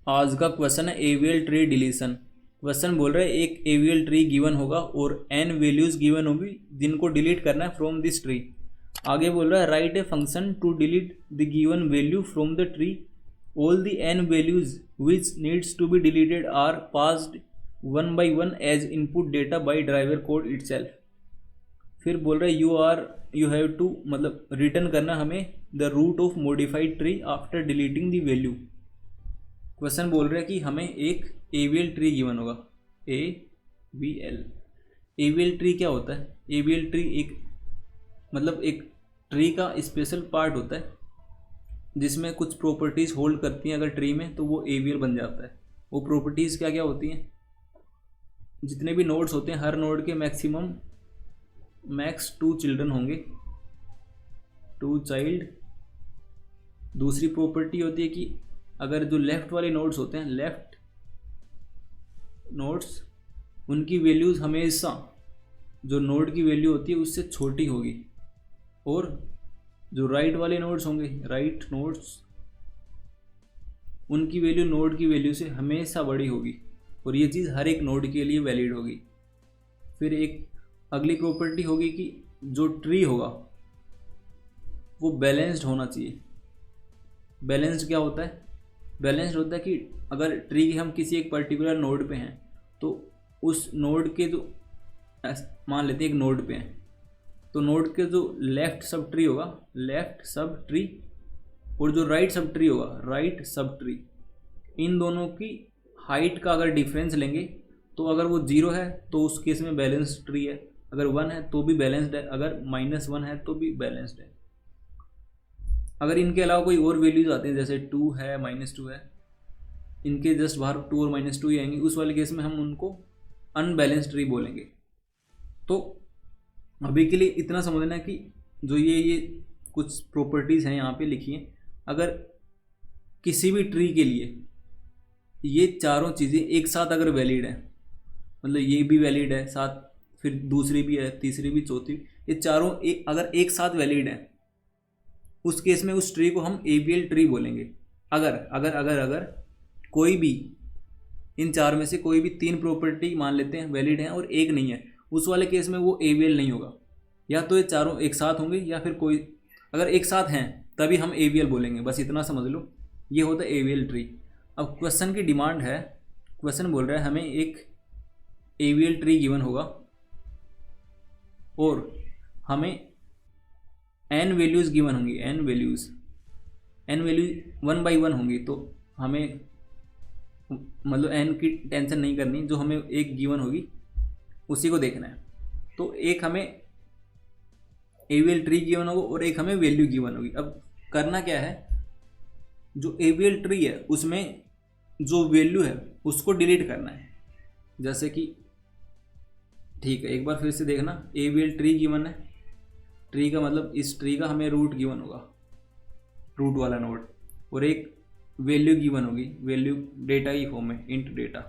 आज का क्वेश्चन है एवीएल ट्री डिलीशन। क्वेश्चन बोल रहा है एक एवीएल ट्री गिवन होगा और n वैल्यूज गिवन होगी जिनको डिलीट करना है फ्रॉम दिस ट्री। आगे बोल रहा है right a function to delete the given value from the tree. All the n values which needs to be deleted are passed one by one as input data by driver code itself. फिर बोल रहा है you have to मतलब return करना हमें the root of modified tree after deleting the value. Question बोल रहा है कि हमें एक एवीएल ट्री गिवन होगा, AVL। एवीएल ट्री क्या होता है? एवीएल ट्री एक ट्री का स्पेशल पार्ट होता है जिसमें कुछ प्रॉपर्टीज़ होल्ड करती हैं। अगर ट्री में तो वो एवीएल बन जाता है। वो प्रॉपर्टीज़ क्या क्या होती हैं? जितने भी नोड्स होते हैं हर नोड के मैक्स 2 चिल्ड्रन होंगे, 2 चाइल्ड। दूसरी प्रॉपर्टी होती है कि अगर जो लेफ़्ट वाले नोड्स होते हैं, लेफ़्ट नोड्स, उनकी वैल्यूज़ हमेशा जो नोड की वैल्यू होती है उससे छोटी होगी, और जो राइट वाले नोड्स होंगे, राइट नोड्स, उनकी वैल्यू नोड की वैल्यू से हमेशा बड़ी होगी, और ये चीज़ हर एक नोड के लिए वैलिड होगी। फिर एक अगली प्रॉपर्टी होगी कि जो ट्री होगा वो बैलेंस्ड होना चाहिए। बैलेंस्ड क्या होता है? बैलेंस्ड होता है कि अगर ट्री हम किसी एक पर्टिकुलर नोड पे हैं तो उस नोड के जो, मान लेते हैं एक नोड पे हैं, तो नोड के जो लेफ़्ट सब ट्री होगा, लेफ़्ट सब ट्री, और जो राइट सब ट्री होगा, राइट सब ट्री, इन दोनों की हाइट का अगर डिफरेंस लेंगे तो अगर वो 0 है तो उस केस में बैलेंस्ड ट्री है, अगर 1 है तो भी बैलेंस्ड है, अगर -1 है तो भी बैलेंस्ड है। अगर इनके अलावा कोई और वैल्यूज आते हैं जैसे 2 है, -2 है, इनके जस्ट बाहर 2 और -2 ही आएंगे, उस वाले केस में हम उनको अनबैलेंस्ड ट्री बोलेंगे। तो अभी के लिए इतना समझना है कि जो ये कुछ प्रॉपर्टीज़ हैं यहाँ पे लिखी हैं, अगर किसी भी ट्री के लिए ये चारों चीज़ें एक साथ अगर वैलिड है, मतलब ये भी वैलिड है साथ, फिर दूसरी भी है, तीसरी भी, चौथी, ये चारों अगर एक साथ वैलिड है, उस केस में उस ट्री को हम एवीएल ट्री बोलेंगे। अगर अगर अगर अगर कोई भी इन चार में से कोई भी 3 प्रॉपर्टी मान लेते हैं वैलिड हैं और एक नहीं है, उस वाले केस में वो एवीएल नहीं होगा। या तो ये चारों एक साथ होंगे या फिर कोई, अगर एक साथ हैं तभी हम एवीएल बोलेंगे। बस इतना समझ लो, ये होता है एवीएल ट्री। अब क्वेश्चन की डिमांड है, क्वेश्चन बोल रहा है हमें एक एवीएल ट्री गिवन होगा और हमें n वैल्यूज़ गिवन होंगी, n वैल्यूज़ 1 बाई 1 होंगी। तो हमें मतलब n की टेंशन नहीं करनी, जो हमें एक गिवन होगी उसी को देखना है। तो एक हमें एवीएल ट्री गिवन होगा और एक हमें वैल्यू गिवन होगी। अब करना क्या है, जो एवीएल ट्री है उसमें जो वैल्यू है उसको डिलीट करना है। जैसे कि ठीक है, एक बार फिर से देखना, एवीएल ट्री गिवन है, ट्री का मतलब इस ट्री का हमें रूट गिवन होगा, रूट वाला नोड, और एक वैल्यू गिवन होगी, वैल्यू डेटा की फॉर्म में, इंट डेटा।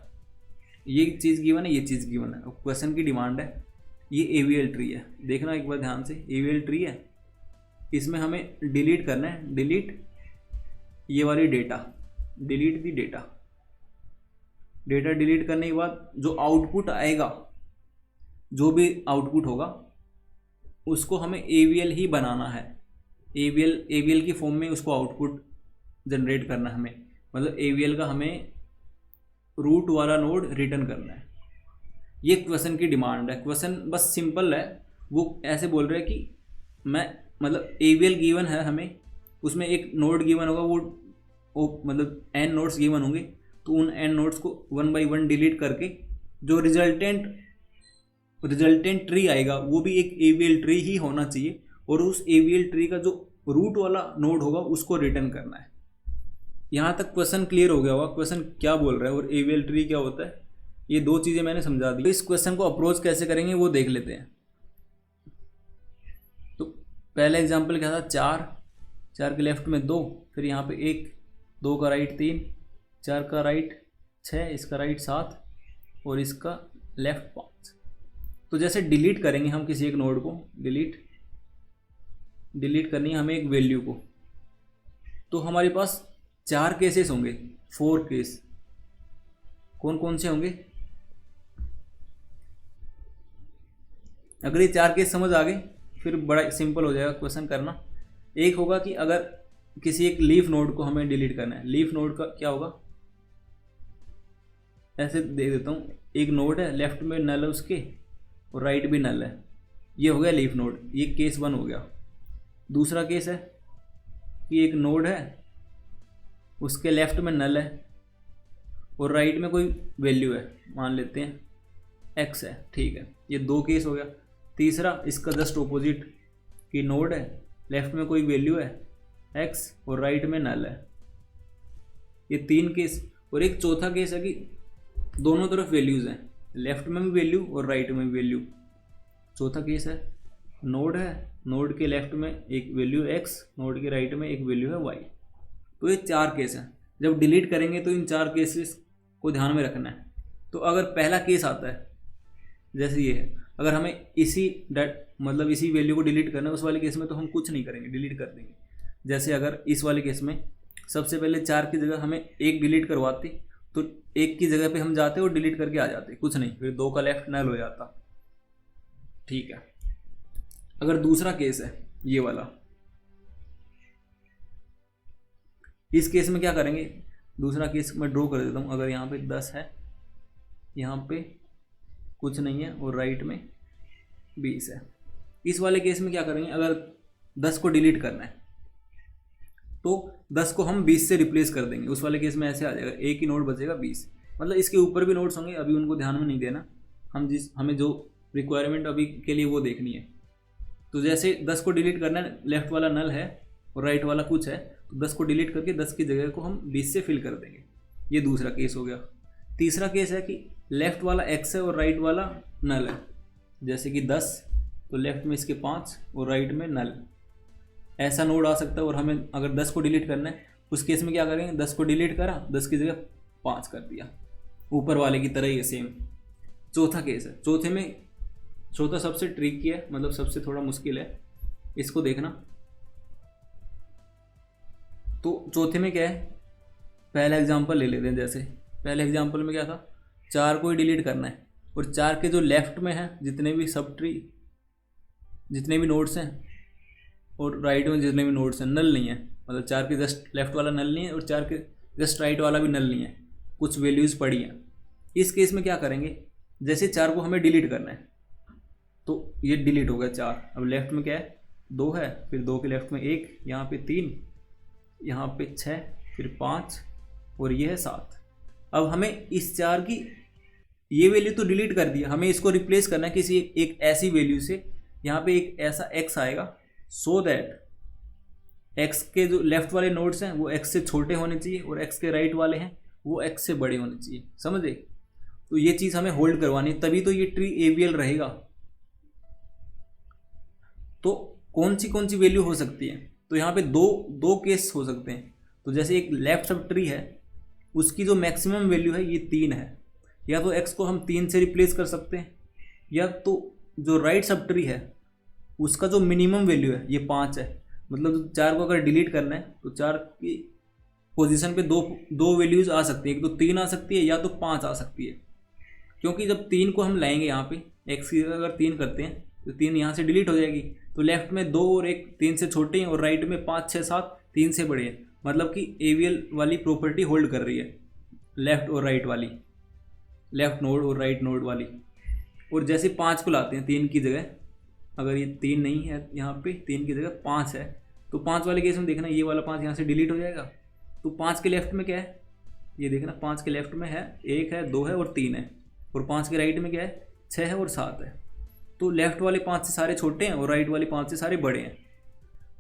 ये चीज़ गिवन है, ये चीज़ गिवन है। और क्वेश्चन की डिमांड है ये एवीएल ट्री है। देखना एक बार ध्यान से, एवीएल ट्री है, इसमें हमें डिलीट करना है, डिलीट ये वाली डेटा, डिलीट दी डेटा। डेटा डिलीट करने के बाद जो आउटपुट आएगा, जो भी आउटपुट होगा उसको हमें एवीएल ही बनाना है। एवीएल की फॉर्म में उसको आउटपुट जनरेट करना है हमें, मतलब एवीएल का हमें रूट वाला नोड रिटर्न करना है। ये क्वेश्चन की डिमांड है। क्वेश्चन बस सिंपल है, वो ऐसे बोल रहे हैं कि मैं मतलब एवीएल गिवन है हमें, उसमें एक नोड गिवन होगा, वो मतलब n नोड्स गिवन होंगे, तो उन n नोड्स को 1 बाई 1 डिलीट करके जो रिजल्टेंट ट्री आएगा वो भी एक एवीएल ट्री ही होना चाहिए, और उस एवीएल ट्री का जो रूट वाला नोड होगा उसको रिटर्न करना है। यहाँ तक क्वेश्चन क्लियर हो गया होगा, क्वेश्चन क्या बोल रहा है और एवीएल ट्री क्या होता है। ये 2 चीज़ें मैंने समझा दी। इस क्वेश्चन को अप्रोच कैसे करेंगे वो देख लेते हैं। तो पहला एग्जाम्पल क्या था, 4 के लेफ्ट में 2, फिर यहाँ पे 1, 2 का राइट 3, 4 का राइट 6, इसका राइट 7 और इसका लेफ्ट 5। तो जैसे डिलीट करेंगे हम किसी एक नोड को, डिलीट करनी है हमें एक वैल्यू को, तो हमारे पास 4 केसेस होंगे, 4 केस कौन कौन से होंगे? अगर ये 4 केस समझ आ गए फिर बड़ा सिंपल हो जाएगा क्वेश्चन करना। एक होगा कि अगर किसी एक लीफ नोड को हमें डिलीट करना है। लीफ नोड का क्या होगा, ऐसे दे देता हूँ, एक नोड है, लेफ्ट में नल है उसके और राइट भी नल है, ये हो गया लीफ नोड, ये केस 1 हो गया। दूसरा केस है कि एक नोड है, उसके लेफ्ट में नल है और राइट में कोई वैल्यू है, मान लेते हैं x है, ठीक है, ये 2 केस हो गया। तीसरा इसका जस्ट ऑपोजिट कि नोड है, लेफ्ट में कोई वैल्यू है x और राइट में नल है, ये 3 केस। और एक चौथा केस है कि दोनों तरफ वैल्यूज़ हैं, लेफ्ट में भी वैल्यू और राइट में भी वैल्यू। चौथा केस है नोड है, नोड के लेफ्ट में एक वैल्यू x, नोड के राइट में एक वैल्यू है y। तो ये 4 केस हैं। जब डिलीट करेंगे तो इन 4 केसेस को ध्यान में रखना है। तो अगर पहला केस आता है जैसे ये है, अगर हमें इसी मतलब इसी वैल्यू को डिलीट करना है, उस वाले केस में तो हम कुछ नहीं करेंगे, डिलीट कर देंगे। जैसे अगर इस वाले केस में सबसे पहले 4 की जगह हमें 1 डिलीट करवाती, तो 1 की जगह पे हम जाते और डिलीट करके आ जाते, कुछ नहीं, फिर 2 का लेफ्ट नल हो जाता, ठीक है। अगर दूसरा केस है ये वाला, इस केस में क्या करेंगे, दूसरा केस मैं ड्रॉ कर देता हूँ। अगर यहाँ पे 10 है, यहाँ पे कुछ नहीं है और राइट में 20 है, इस वाले केस में क्या करेंगे, अगर 10 को डिलीट करना है तो 10 को हम 20 से रिप्लेस कर देंगे। उस वाले केस में ऐसे आ जाएगा, एक ही नोट बचेगा 20। मतलब इसके ऊपर भी नोट्स होंगे, अभी उनको ध्यान में नहीं देना, हमें जो रिक्वायरमेंट अभी के लिए वो देखनी है। तो जैसे 10 को डिलीट करना है, लेफ्ट वाला नल है और राइट वाला कुछ है, तो 10 को डिलीट करके 10 की जगह को हम 20 से फिल कर देंगे। ये दूसरा केस हो गया। तीसरा केस है कि लेफ्ट वाला x है और राइट वाला नल है, जैसे कि 10, तो लेफ्ट में इसके 5 और राइट में नल, ऐसा नोड आ सकता है। और हमें अगर 10 को डिलीट करना है, उस केस में क्या करेंगे, 10 को डिलीट करा, 10 की जगह 5 कर दिया, ऊपर वाले की तरह ही सेम। चौथा केस है, चौथा सबसे ट्रिकी है, मतलब सबसे थोड़ा मुश्किल है, इसको देखना। तो चौथे में क्या है, पहला एग्जांपल ले लेते हैं। जैसे पहले एग्जांपल में क्या था, 4 को ही डिलीट करना है और 4 के जो लेफ्ट में है जितने भी सब ट्री, जितने भी नोड्स हैं, और राइट में जितने भी नोड्स हैं, नल नहीं है, मतलब 4 के जस्ट लेफ्ट वाला नल नहीं है और 4 के जस्ट राइट वाला भी नल नहीं है, कुछ वैल्यूज़ पड़ी हैं। इस केस में क्या करेंगे, जैसे 4 को हमें डिलीट करना है, तो ये डिलीट हो गया 4। अब लेफ्ट में क्या है, 2 है, फिर 2 के लेफ्ट में 1, यहाँ पे 3, यहाँ पे 6, फिर 5 और ये है 7। अब हमें इस 4 की ये वैल्यू तो डिलीट कर दिया, हमें इसको रिप्लेस करना है किसी एक ऐसी वैल्यू से। यहाँ पे एक ऐसा x आएगा, सो दैट x के जो लेफ्ट वाले नोड्स हैं वो x से छोटे होने चाहिए और x के राइट वाले हैं वो x से बड़े होने चाहिए, समझे। तो ये चीज़ हमें होल्ड करवानी, तभी तो ये ट्री AVL रहेगा। तो कौन सी वैल्यू हो सकती है, तो यहाँ पे दो केस हो सकते हैं। तो जैसे एक लेफ्ट सब ट्री है, उसकी जो मैक्सिमम वैल्यू है ये 3 है, या तो x को हम 3 से रिप्लेस कर सकते हैं, या तो जो राइट सब ट्री है उसका जो मिनिमम वैल्यू है ये 5 है। मतलब 4 को अगर डिलीट करना है तो 4 की पोजीशन पे दो वैल्यूज़ आ सकती है, एक तो 3 आ सकती है या तो 5 आ सकती है। क्योंकि जब 3 को हम लाएंगे यहाँ पे, x की जगह अगर 3 करते हैं तो 3 यहाँ से डिलीट हो जाएगी, तो लेफ्ट में 2 और 1 3 से छोटे हैं और राइट में 5 6 7 3 से बड़े हैं। मतलब कि AVL वाली प्रॉपर्टी होल्ड कर रही है, लेफ्ट और राइट वाली, लेफ्ट नोड और राइट नोड वाली। और जैसे 5 को लाते हैं 3 की जगह, अगर ये 3 नहीं है यहाँ पे, 3 की जगह 5 है, तो 5 वाले केस में देखना ये वाला 5 यहाँ से डिलीट हो जाएगा। तो 5 के लेफ्ट में क्या है, ये देखना 5 के लेफ्ट में है 1 है 2 है और 3 है, और 5 के राइट में क्या है 6 है और 7 है। तो लेफ्ट वाले 5 से सारे छोटे हैं और राइट वाले 5 से सारे बड़े हैं।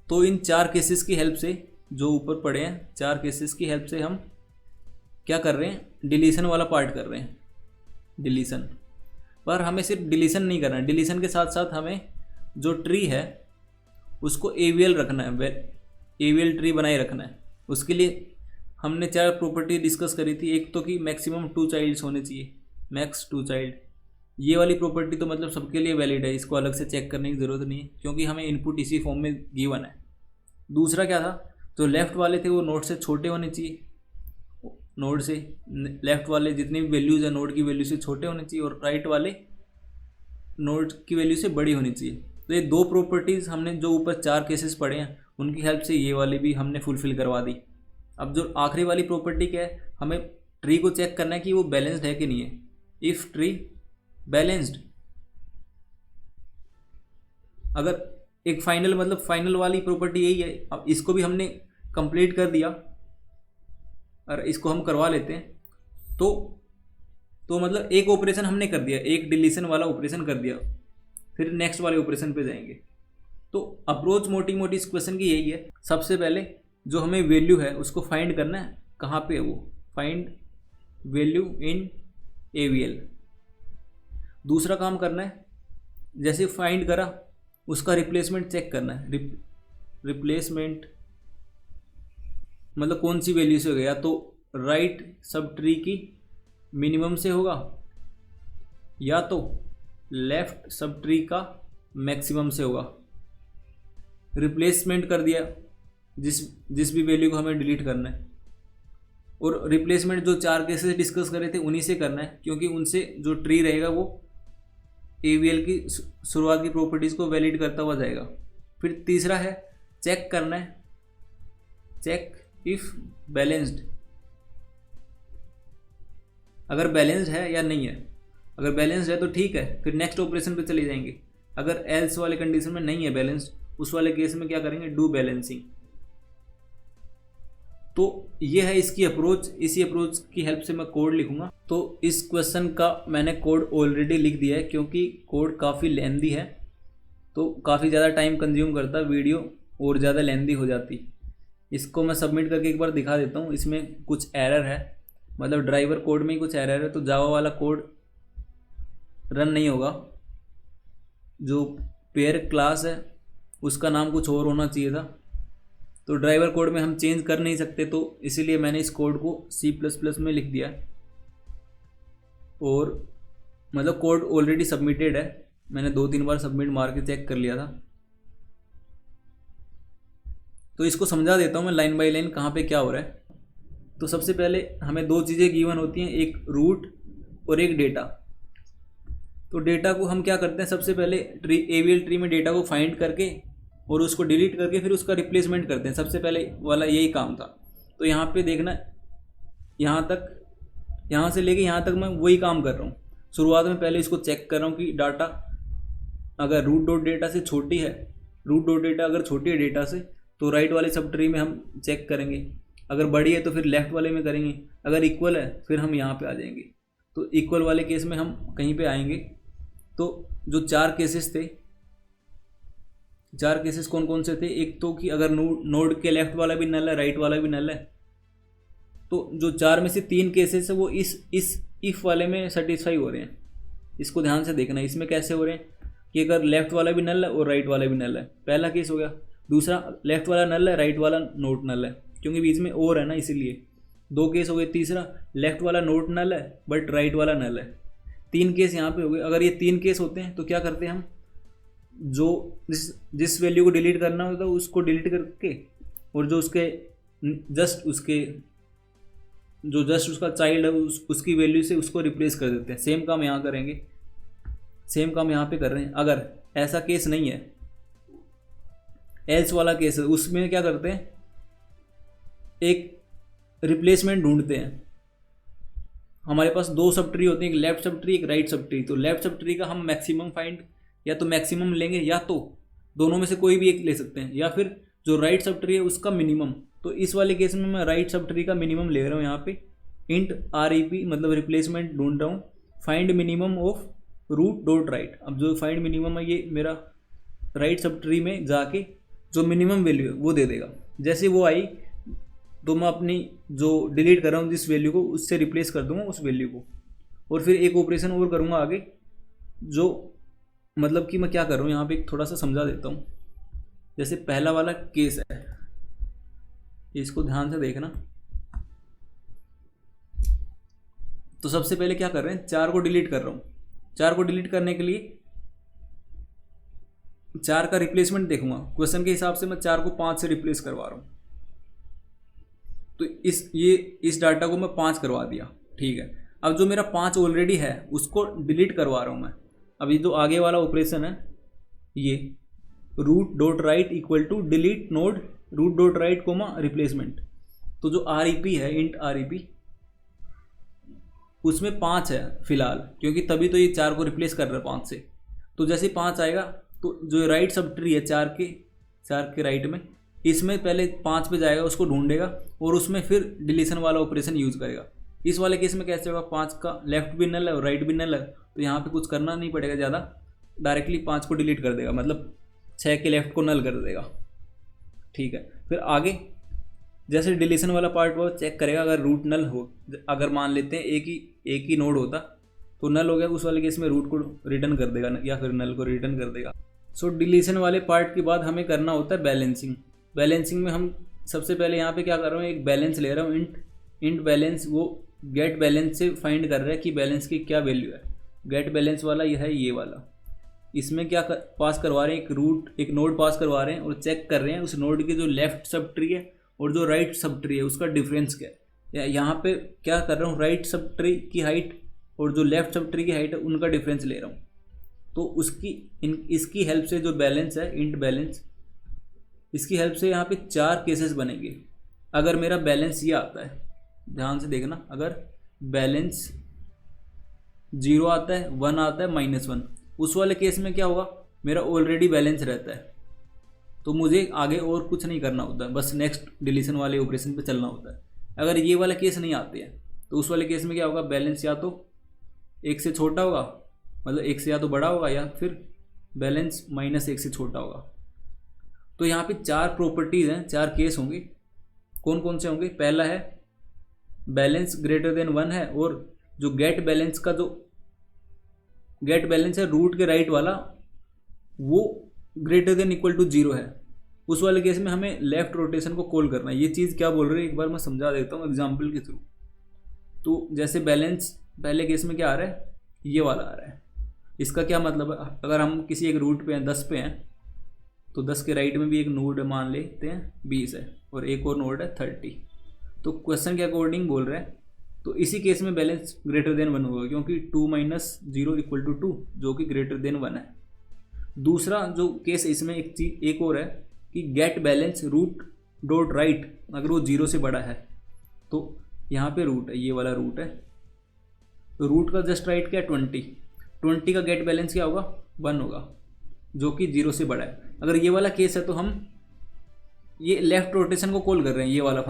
तो इन 4 केसेस की हेल्प से, जो ऊपर पड़े हैं 4 केसेस की हेल्प से हम क्या कर रहे हैं, डिलीशन वाला पार्ट कर रहे हैं, डिलीशन। पर हमें सिर्फ डिलीशन नहीं करना है, डिलीशन के साथ साथ हमें जो ट्री है उसको AVL रखना है, AVL ट्री बनाए रखना है। उसके लिए हमने 4 प्रॉपर्टी डिस्कस करी थी। एक तो कि मैक्सिमम 2 चाइल्ड्स होने चाहिए, मैक्स 2 चाइल्ड। ये वाली प्रॉपर्टी तो मतलब सबके लिए वैलिड है, इसको अलग से चेक करने की ज़रूरत नहीं है क्योंकि हमें इनपुट इसी फॉर्म में गिवन है। दूसरा क्या था, जो लेफ्ट वाले थे वो नोड से छोटे होने चाहिए, नोड से लेफ्ट वाले जितनी भी वैल्यूज़ है नोड की वैल्यू से छोटे होने चाहिए और राइट वाले नोड की वैल्यू से बड़ी होनी चाहिए। तो ये दो प्रॉपर्टीज़ हमने जो ऊपर 4 केसेस पढ़े हैं उनकी हेल्प से ये वाली भी हमने फुलफ़िल करवा दी। अब जो आखिरी वाली प्रॉपर्टी क्या है, हमें ट्री को चेक करना है कि वो बैलेंस्ड है कि नहीं है। इफ़ ट्री बैलेंस्ड, अगर एक फाइनल मतलब फाइनल वाली प्रॉपर्टी यही है। अब इसको भी हमने कंप्लीट कर दिया और इसको हम करवा लेते हैं तो मतलब एक ऑपरेशन हमने कर दिया, एक डिलीशन वाला ऑपरेशन कर दिया, फिर नेक्स्ट वाले ऑपरेशन पे जाएंगे। तो अप्रोच मोटी मोटी इस क्वेश्चन की यही है। सबसे पहले जो हमें वैल्यू है उसको फाइंड करना है, कहाँ पे है वो, फाइंड वैल्यू इन AVL। दूसरा काम करना है, जैसे फाइंड करा उसका रिप्लेसमेंट चेक करना है। रिप्लेसमेंट मतलब कौन सी वैल्यू से हो गया, तो राइट सब ट्री की मिनिमम से होगा या तो लेफ्ट सब ट्री का मैक्सिमम से होगा। रिप्लेसमेंट कर दिया जिस भी वैल्यू को हमें डिलीट करना है, और रिप्लेसमेंट जो 4 केसेस डिस्कस करे थे उन्हीं से करना है, क्योंकि उनसे जो ट्री रहेगा वो AVL की शुरुआत की प्रॉपर्टीज़ को वैलिड करता हुआ जाएगा। फिर तीसरा है चेक करना है, चेक इफ़ बैलेंस्ड, अगर बैलेंस्ड है या नहीं है। अगर बैलेंस्ड है तो ठीक है, फिर नेक्स्ट ऑपरेशन पे चले जाएंगे। अगर एल्स वाले कंडीशन में नहीं है बैलेंस्ड, उस वाले केस में क्या करेंगे, डू बैलेंसिंग। तो ये है इसकी अप्रोच। इसी अप्रोच की हेल्प से मैं कोड लिखूंगा। तो इस क्वेश्चन का मैंने कोड ऑलरेडी लिख दिया है, क्योंकि कोड काफ़ी लेंदी है तो काफ़ी ज़्यादा टाइम कंज्यूम करता, वीडियो और ज़्यादा लेंदी हो जाती। इसको मैं सबमिट करके एक बार दिखा देता हूँ। इसमें कुछ एरर है, मतलब ड्राइवर कोड में ही कुछ एरर है, तो जावा वाला कोड रन नहीं होगा। जो पेयर क्लास है उसका नाम कुछ और होना चाहिए था, तो ड्राइवर कोड में हम चेंज कर नहीं सकते, तो इसीलिए मैंने इस कोड को C++ में लिख दिया। और मतलब कोड ऑलरेडी सबमिटेड है, मैंने 2-3 बार सबमिट मार के चेक कर लिया था। तो इसको समझा देता हूँ मैं लाइन बाय लाइन कहाँ पे क्या हो रहा है। तो सबसे पहले हमें 2 चीज़ें गिवन होती हैं, एक रूट और एक डेटा। तो डेटा को हम क्या करते हैं, सबसे पहले AVL ट्री में डेटा को फाइंड करके और उसको डिलीट करके फिर उसका रिप्लेसमेंट करते हैं। सबसे पहले वाला यही काम था। तो यहाँ पे देखना, यहाँ से लेके यहाँ तक मैं वही काम कर रहा हूँ। शुरुआत में पहले इसको चेक कर रहा हूँ कि डाटा अगर रूट डॉट डेटा से छोटी है, रूट डॉट डेटा अगर छोटी है डेटा से, तो राइट वाले सब ट्री में हम चेक करेंगे। अगर बड़ी है तो फिर लेफ्ट वाले में करेंगे। अगर इक्वल है फिर हम यहाँ पे आ जाएंगे। तो इक्वल वाले केस में हम कहीं पे आएंगे। तो जो 4 केसेस थे, 4 केसेस कौन कौन से थे, एक तो कि अगर नोड के लेफ्ट वाला भी नल है, राइट वाला भी नल है, तो जो 4 में से 3 केसेस है वो इस इफ़ वाले में सेटिस्फाई हो रहे हैं। इसको ध्यान से देखना, इसमें कैसे हो रहे हैं कि अगर लेफ्ट वाला भी नल है और राइट वाला भी नल है, पहला केस हो गया। दूसरा, लेफ्ट वाला नल है, राइट वाला नोट नल है, क्योंकि बीच में और है ना, इसीलिए 2 केस हो गए। तीसरा, लेफ्ट वाला नोट नल है बट राइट वाला नल है। 3 केस यहाँ पे हो गए। अगर ये 3 केस होते हैं तो क्या करते हैं हम, जो जिस वैल्यू को डिलीट करना होता है उसको डिलीट करके, और जो जस्ट उसका चाइल्ड है उसकी वैल्यू से उसको रिप्लेस कर देते हैं। सेम काम यहाँ करेंगे, सेम काम यहाँ पे कर रहे हैं। अगर ऐसा केस नहीं है, एल्स वाला केस है, उसमें क्या करते हैं, एक रिप्लेसमेंट ढूंढते हैं। हमारे पास 2 सब ट्री होते हैं, एक लेफ्ट सब ट्री एक राइट सब ट्री। तो लेफ्ट सब ट्री का हम मैक्सिमम फाइंड या तो मैक्सिमम लेंगे या तो दोनों में से कोई भी एक ले सकते हैं, या फिर जो राइट सब ट्री है उसका मिनिमम। तो इस वाले केस में मैं राइट सब ट्री का मिनिमम ले रहा हूँ। यहाँ पे इंट REP मतलब रिप्लेसमेंट ढूंढ रहा हूँ, find minimum of root dot right. अब जो फाइंड मिनिमम है ये मेरा राइट सब ट्री में जाके जो मिनिमम वैल्यू है वो दे देगा। जैसे वो आई तो मैं अपनी जो डिलीट कर रहा हूँ जिस वैल्यू को, उससे रिप्लेस कर दूंगा उस वैल्यू को। और फिर एक ऑपरेशन और करूँगा आगे, जो मतलब कि मैं क्या कर रहा हूँ यहाँ पे थोड़ा सा समझा देता हूँ। जैसे पहला वाला केस है, इसको ध्यान से देखना। तो सबसे पहले क्या कर रहे हैं, 4 को डिलीट कर रहा हूँ। 4 को डिलीट करने के लिए 4 का रिप्लेसमेंट देखूंगा। क्वेश्चन के हिसाब से मैं 4 को 5 से रिप्लेस करवा रहा हूँ। तो इस डाटा को मैं 5 करवा दिया, ठीक है। अब जो मेरा 5 ऑलरेडी है उसको डिलीट करवा रहा हूँ मैं। अब ये जो आगे वाला ऑपरेशन है, ये root dot right equal to delete node root dot right comma replacement. तो जो REP है, इंट REP, उसमें 5 है फिलहाल, क्योंकि तभी तो ये 4 को रिप्लेस कर रहा है 5 से। तो जैसे 5 आएगा तो जो राइट सब ट्री है 4 के राइट में, इसमें पहले 5 पे जाएगा, उसको ढूंढेगा और उसमें फिर डिलीशन वाला ऑपरेशन यूज करेगा। इस वाले केस में कैसे होगा, 5 का लेफ्ट भी नल है और राइट भी नल है, तो यहाँ पे कुछ करना नहीं पड़ेगा ज़्यादा, डायरेक्टली 5 को डिलीट कर देगा, मतलब 6 के लेफ्ट को नल कर देगा, ठीक है। फिर आगे जैसे डिलीशन वाला पार्ट वो चेक करेगा, अगर रूट नल हो, अगर मान लेते हैं एक ही नोड होता तो नल हो गया, उस वाले केस में रूट को रिटर्न कर देगा या फिर नल को रिटर्न कर देगा। सो डिलीशन वाले पार्ट के बाद हमें करना होता है बैलेंसिंग। बैलेंसिंग में हम सबसे पहले यहाँ पे क्या कर रहा हूँ, एक बैलेंस ले रहा हूँ, इंट बैलेंस, वो गेट बैलेंस से फाइंड कर रहा है कि बैलेंस की क्या वैल्यू है। गेट बैलेंस वाला यह है, ये वाला। इसमें क्या पास करवा रहे हैं, एक नोड पास करवा रहे हैं और चेक कर रहे हैं उस नोड की जो लेफ्ट सब ट्री है और जो राइट सब ट्री है उसका डिफरेंस क्या है। यहाँ पे क्या कर रहा हूँ, राइट सब ट्री की हाइट और जो लेफ्ट सब ट्री की हाइट है उनका डिफरेंस ले रहा हूँ। तो इसकी हेल्प से जो बैलेंस है, इंट बैलेंस, इसकी हेल्प से यहाँ पे 4 केसेस बनेंगे। अगर मेरा बैलेंस ये आता है, ध्यान से देखना, अगर बैलेंस 0 आता है, 1 आता है, -1, उस वाले केस में क्या होगा, मेरा ऑलरेडी बैलेंस रहता है, तो मुझे आगे और कुछ नहीं करना होता है, बस नेक्स्ट डिलीशन वाले ऑपरेशन पे चलना होता है। अगर ये वाला केस नहीं आते हैं तो उस वाले केस में क्या होगा, बैलेंस या तो 1 से छोटा होगा, मतलब 1 से या तो बड़ा होगा, या फिर बैलेंस -1 से छोटा होगा। तो यहाँ पे 4 प्रॉपर्टीज़ हैं, 4 केस होंगे। कौन कौन से होंगे, पहला है बैलेंस ग्रेटर देन 1 है, और जो गेट बैलेंस का जो गेट बैलेंस है रूट के राइट वाला, वो ग्रेटर देन इक्वल टू 0 है। उस वाले केस में हमें लेफ्ट रोटेशन को कॉल करना है। ये चीज़ क्या बोल रही है एक बार मैं समझा देता हूँ एग्जाम्पल के थ्रू। तो जैसे बैलेंस पहले केस में क्या आ रहा है, ये वाला आ रहा है। इसका क्या मतलब है, अगर हम किसी एक रूट पे हैं, 10 पे हैं, तो 10 के राइट में भी एक नोड मान लेते हैं 20 है, और एक और नोड है 30। तो क्वेश्चन के अकॉर्डिंग बोल रहे हैं, तो इसी केस में बैलेंस ग्रेटर देन 1 होगा, क्योंकि 2 - 0 = 2, जो कि ग्रेटर देन 1 है। दूसरा जो केस इसमें एक और है कि get balance root dot right, अगर वो 0 से बड़ा है, तो यहाँ पे रूट है, ये वाला रूट है, तो रूट का जस्ट राइट क्या है, 20 का गेट बैलेंस क्या होगा, 1 होगा, जो कि 0 से बड़ा है। अगर ये वाला केस है तो हम ये लेफ्ट रोटेशन को कॉल कर रहे हैं। ये वाला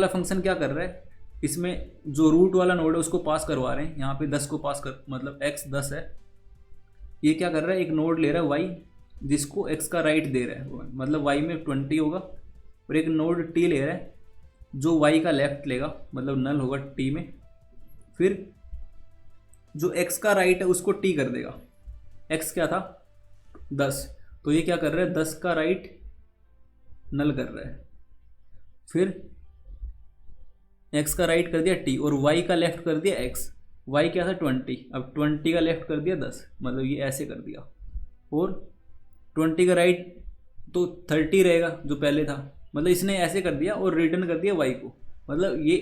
फंक्शन क्या कर रहा है, इसमें जो रूट वाला नोड है उसको पास करवा रहे हैं, यहाँ पे 10 को पास कर, मतलब x 10 है। ये क्या कर रहा है, एक नोड ले रहा है y, जिसको x का राइट दे रहा है, मतलब y में 20 होगा, और एक नोड t ले रहा है जो y का लेफ्ट लेगा, मतलब नल होगा t में, फिर जो x का राइट है उसको t कर देगा। x क्या था, 10, तो ये क्या कर रहा है, 10 का राइट नल कर रहा है, फिर x का राइट कर दिया t और y का लेफ्ट कर दिया x। y क्या था, 20, अब 20 का लेफ्ट कर दिया 10, मतलब ये ऐसे कर दिया, और 20 का राइट तो 30 रहेगा जो पहले था, मतलब इसने ऐसे कर दिया और रिटर्न कर दिया y को, मतलब ये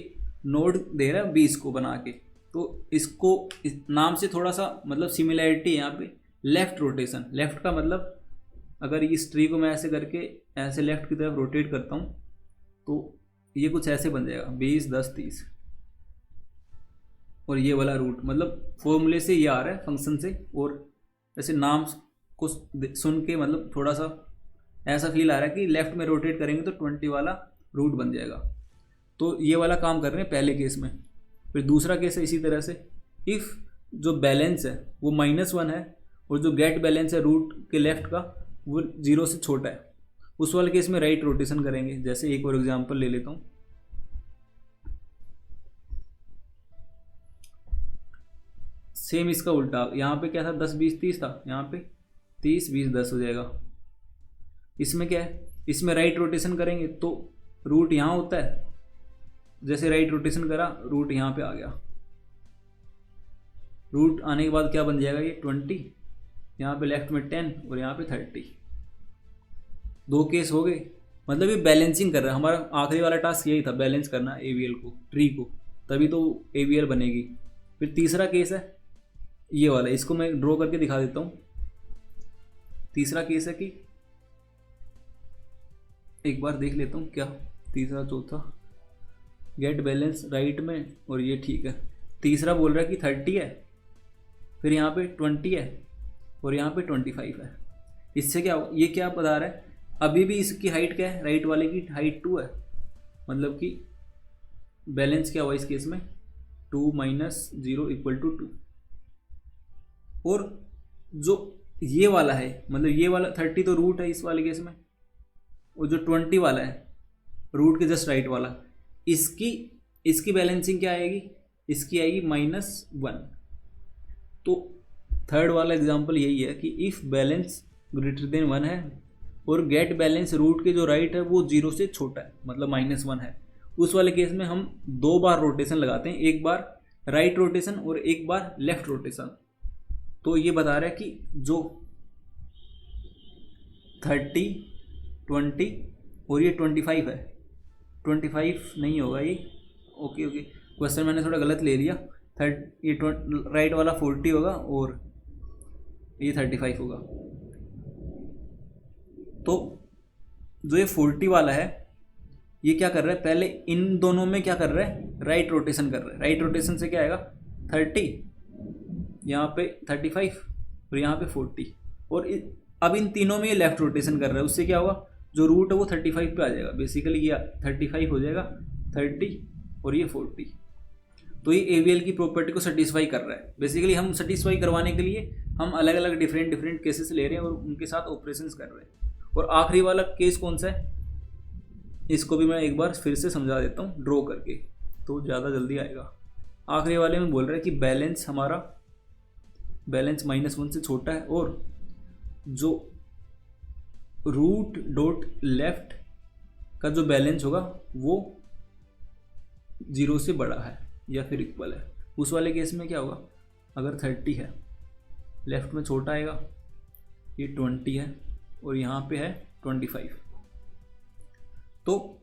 नोड दे रहा है 20 को बना के। तो इसको इस नाम से थोड़ा सा मतलब सिमिलैरिटी है यहाँ पे। लेफ्ट रोटेशन, लेफ्ट का मतलब अगर इस ट्री को मैं ऐसे करके ऐसे लेफ्ट की तरफ रोटेट करता हूँ तो ये कुछ ऐसे बन जाएगा, 20 10 30, और ये वाला रूट, मतलब फॉर्मूले से ये आ रहा है फंक्शन से, और ऐसे नाम को सुन के मतलब थोड़ा सा ऐसा फील आ रहा है कि लेफ्ट में रोटेट करेंगे तो 20 वाला रूट बन जाएगा। तो ये वाला काम कर रहे हैं पहले केस में। फिर दूसरा केस है इसी तरह से, इफ़ जो बैलेंस है वो -1 है और जो गेट बैलेंस है रूट के लेफ्ट का वो 0 से छोटा है, उस वाले केस में राइट रोटेशन करेंगे। जैसे एक और एग्जांपल ले लेता हूँ, सेम इसका उल्टा, यहाँ पे क्या था 10 20 30 था, यहाँ पे 30 20 10 हो जाएगा। इसमें क्या है, इसमें राइट रोटेशन करेंगे तो रूट यहाँ होता है, जैसे राइट रोटेशन करा रूट यहाँ पे आ गया, रूट आने के बाद क्या बन जाएगा, ये 20, यहाँ पे लेफ्ट में 10 और यहाँ पे 30। 2 केस हो गए, मतलब ये बैलेंसिंग कर रहा है। हमारा आखिरी वाला टास्क यही था, बैलेंस करना एवीएल को, ट्री को, तभी तो एवीएल बनेगी। फिर तीसरा केस है ये वाला, इसको मैं ड्रॉ करके दिखा देता हूँ। तीसरा केस है कि एक बार देख लेता हूँ क्या तीसरा चौथा, गेट बैलेंस राइट में, और ये ठीक है। तीसरा बोल रहा है कि 30 है, फिर यहाँ पे 20 है, और यहाँ पे 25 है। इससे क्या ये क्या बता रहा है, अभी भी इसकी हाइट क्या है, राइट वाले की हाइट 2 है, मतलब कि बैलेंस क्या हुआ इस केस में, 2 - 0 = 2। और जो ये वाला है, मतलब ये वाला 30 तो रूट है इस वाले केस में, और जो 20 वाला है रूट के जस्ट राइट वाला, इसकी बैलेंसिंग क्या आएगी, इसकी आएगी -1। तो थर्ड वाला एग्जांपल यही है कि इफ़ बैलेंस ग्रेटर देन 1 है और गेट बैलेंस रूट के जो राइट है वो 0 से छोटा है, मतलब -1 है, उस वाले केस में हम 2 बार रोटेशन लगाते हैं, एक बार राइट रोटेशन और एक बार लेफ्ट रोटेशन। तो ये बता रहा है कि जो 30, 20 और ये 25 है, 25 नहीं होगा ये, ओके क्वेश्चन मैंने थोड़ा गलत ले लिया। ये राइट वाला 40 होगा और ये 35 होगा। तो जो ये 40 वाला है ये क्या कर रहा है, पहले इन दोनों में क्या कर रहा है, राइट रोटेशन कर रहा है। राइट रोटेशन से क्या आएगा, 30, यहाँ पे 35 और यहाँ पे 40, और अब इन तीनों में ये लेफ्ट रोटेशन कर रहा है। उससे क्या होगा, जो रूट है वो 35 पे आ जाएगा, बेसिकली ये 35 हो जाएगा, 30 और ये 40। तो ये एवीएल की प्रॉपर्टी को सेटिस्फाई कर रहा है। बेसिकली हम सेटिस्फाई करवाने के लिए हम अलग अलग डिफरेंट केसेस ले रहे हैं और उनके साथ ऑपरेशंस कर रहे हैं। और आखिरी वाला केस कौन सा है, इसको भी मैं एक बार फिर से समझा देता हूँ ड्रॉ करके, तो ज़्यादा जल्दी आएगा। आखिरी वाले में बोल रहा है कि बैलेंस हमारा -1 से छोटा है और जो रूट डॉट लेफ्ट का जो बैलेंस होगा वो 0 से बड़ा है या फिर इक्वल है। उस वाले केस में क्या होगा, अगर 30 है, लेफ्ट में छोटा आएगा, ये 20 है और यहाँ पे है 25। तो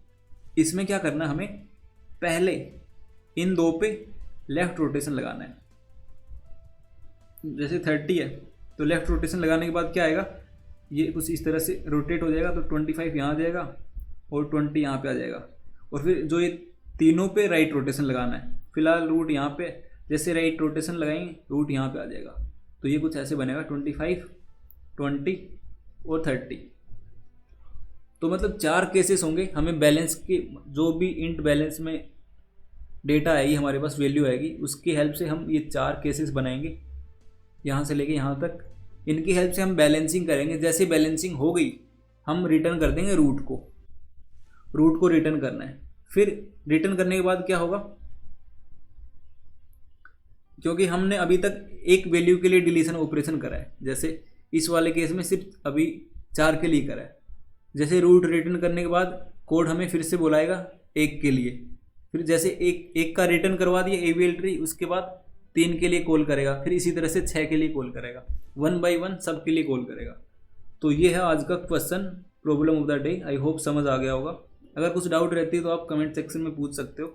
इसमें क्या करना है, हमें पहले इन दो पे लेफ्ट रोटेशन लगाना है। जैसे 30 है तो लेफ्ट रोटेशन लगाने के बाद क्या आएगा, ये कुछ इस तरह से रोटेट हो जाएगा, तो 25 यहाँ आ जाएगा और 20 यहाँ पे आ जाएगा। और फिर जो ये तीनों पे राइट रोटेशन लगाना है, फिलहाल रूट यहाँ पे, जैसे राइट रोटेशन लगाएंगे रूट यहाँ पे आ जाएगा। तो ये कुछ ऐसे बनेगा 25, 20 और 30। तो मतलब 4 केसेस होंगे। हमें बैलेंस के जो भी इंट बैलेंस में डेटा आएगी, हमारे पास वैल्यू आएगी, उसकी हेल्प से हम ये 4 केसेस बनाएंगे, यहाँ से लेके यहाँ तक। इनकी हेल्प से हम बैलेंसिंग करेंगे। जैसे बैलेंसिंग हो गई हम रिटर्न कर देंगे रूट को रिटर्न करना है। फिर रिटर्न करने के बाद क्या होगा, क्योंकि हमने अभी तक एक वैल्यू के लिए डिलीशन ऑपरेशन करा है, जैसे इस वाले केस में सिर्फ अभी 4 के लिए करा है। जैसे रूट रिटर्न करने के बाद कोड हमें फिर से बुलाएगा 1 के लिए, फिर जैसे एक का रिटर्न करवा दिया एवीएल ट्री, उसके बाद 3 के लिए कॉल करेगा, फिर इसी तरह से 6 के लिए कॉल करेगा, 1 बाय 1 सब के लिए कॉल करेगा। तो ये है आज का question problem of the day. I hope समझ आ गया होगा। अगर कुछ डाउट रहती है तो आप कमेंट सेक्शन में पूछ सकते हो।